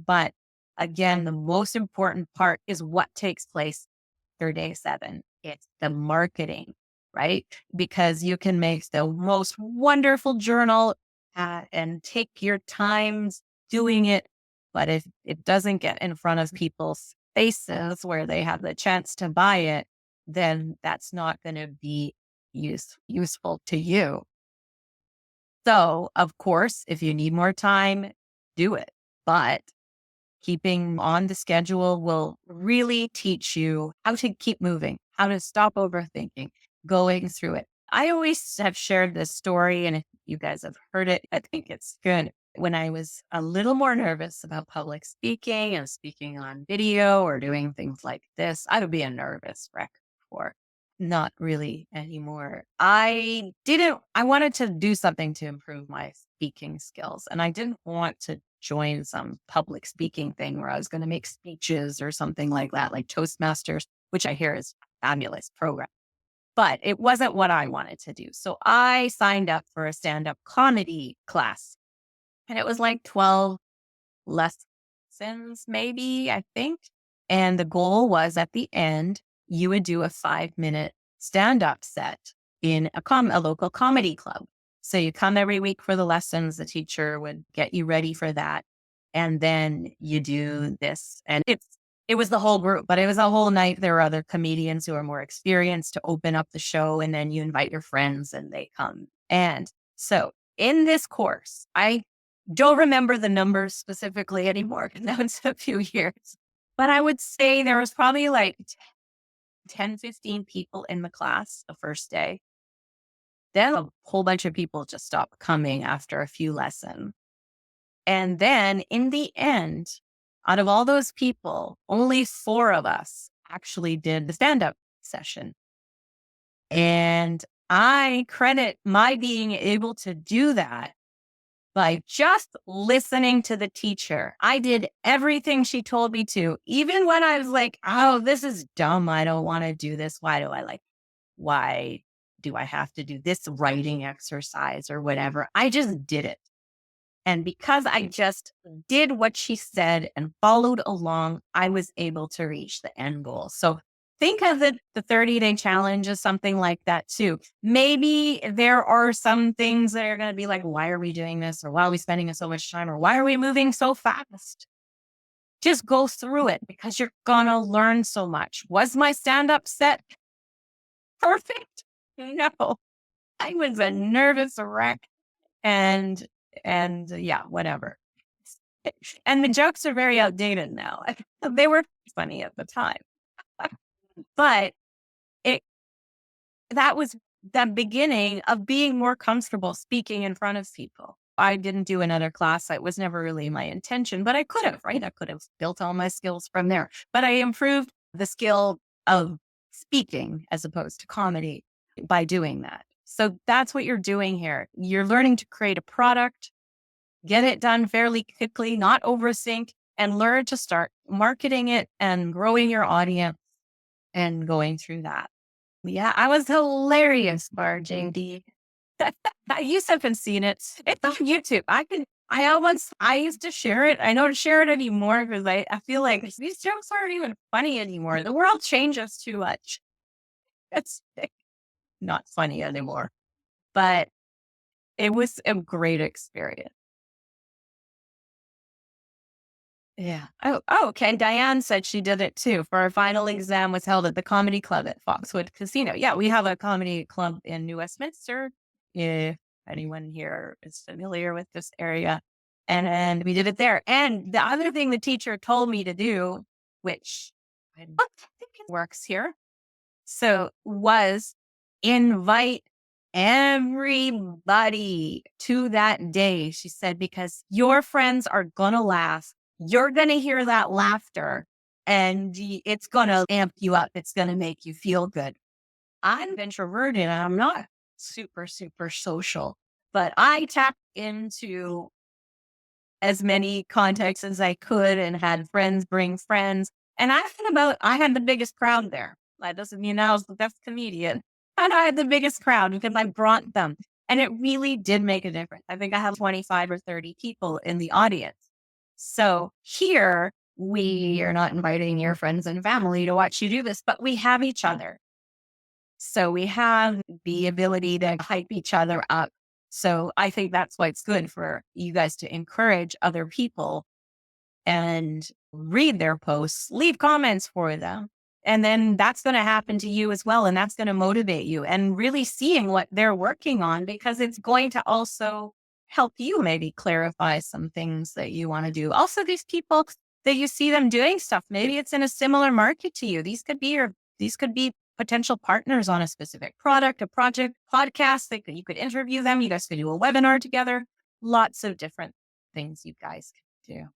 But again, the most important part is what takes place after day 7. It's the marketing, right? Because you can make the most wonderful journal and take your times doing it. But if it doesn't get in front of people's faces where they have the chance to buy it, then that's not going to be useful to you. So, of course, if you need more time, do it. But keeping on the schedule will really teach you how to keep moving, how to stop overthinking, going through it. I always have shared this story, and if you guys have heard it, I think it's good. When I was a little more nervous about public speaking and speaking on video or doing things like this, I would be a nervous wreck before. Not really anymore. I wanted to do something to improve my speaking skills, and I didn't want to join some public speaking thing where I was going to make speeches or something like that, like Toastmasters, which I hear is a fabulous program. But it wasn't what I wanted to do. So I signed up for a stand up comedy class, and it was like 12 lessons, maybe, I think. And the goal was at the end, you would do a 5-minute stand up set in a local comedy club. So you come every week for the lessons. The teacher would get you ready for that. And then you do this. And it was the whole group, but it was a whole night. There were other comedians who are more experienced to open up the show. And then you invite your friends and they come. And so in this course, I don't remember the numbers specifically anymore because now it's a few years. But I would say there was probably like 10, 15 people in the class the first day. Then a whole bunch of people just stopped coming after a few lessons. And then in the end, out of all those people, only 4 of us actually did the stand up session. And I credit my being able to do that by just listening to the teacher. I did everything she told me to, even when I was like, oh, this is dumb. I don't want to do this. Why do I have to do this writing exercise or whatever? I just did it. And because I just did what she said and followed along, I was able to reach the end goal. So think of the 30-day challenge as something like that too. Maybe there are some things that are going to be like, why are we doing this? Or why are we spending so much time? Or why are we moving so fast? Just go through it because you're going to learn so much. Was my stand-up set perfect? No, I was a nervous wreck and yeah, whatever. And the jokes are very outdated now. They were funny at the time. But it that was the beginning of being more comfortable speaking in front of people. I didn't do another class. It was never really my intention, but I could have, right? I could have built all my skills from there. But I improved the skill of speaking as opposed to comedy by doing that. So that's what you're doing here. You're learning to create a product, get it done fairly quickly, not overthink, and learn to start marketing it and growing your audience and going through that. Yeah, I was hilarious, Bar JD. You haven't seen it. It's on YouTube. I used to share it. I don't share it anymore because I feel like these jokes aren't even funny anymore. The world changes too much. It's not funny anymore. But it was a great experience. Yeah. Oh, okay. Diane said she did it too. For our final exam was held at the Comedy Club at Foxwood Casino. Yeah, we have a comedy club in New Westminster. If anyone here is familiar with this area. And we did it there. And the other thing the teacher told me to do, which I don't think it works here, so was invite everybody to that day. She said, because your friends are going to laugh. You're going to hear that laughter and it's going to amp you up. It's going to make you feel good. I'm introverted and I'm not super, super social, but I tapped into as many contacts as I could and had friends bring friends. And I had the biggest crowd there. That doesn't mean I was the best comedian. And I had the biggest crowd because I brought them. And it really did make a difference. I think I had 25 or 30 people in the audience. So here we are not inviting your friends and family to watch you do this, but we have each other. So we have the ability to hype each other up. So I think that's why it's good for you guys to encourage other people and read their posts, leave comments for them. And then that's going to happen to you as well. And that's going to motivate you and really seeing what they're working on, because it's going to also help you maybe clarify some things that you want to do. Also, these people that you see them doing stuff, maybe it's in a similar market to you. These could be potential partners on a specific product, a project, podcast. You could interview them. You guys could do a webinar together. Lots of different things you guys can do.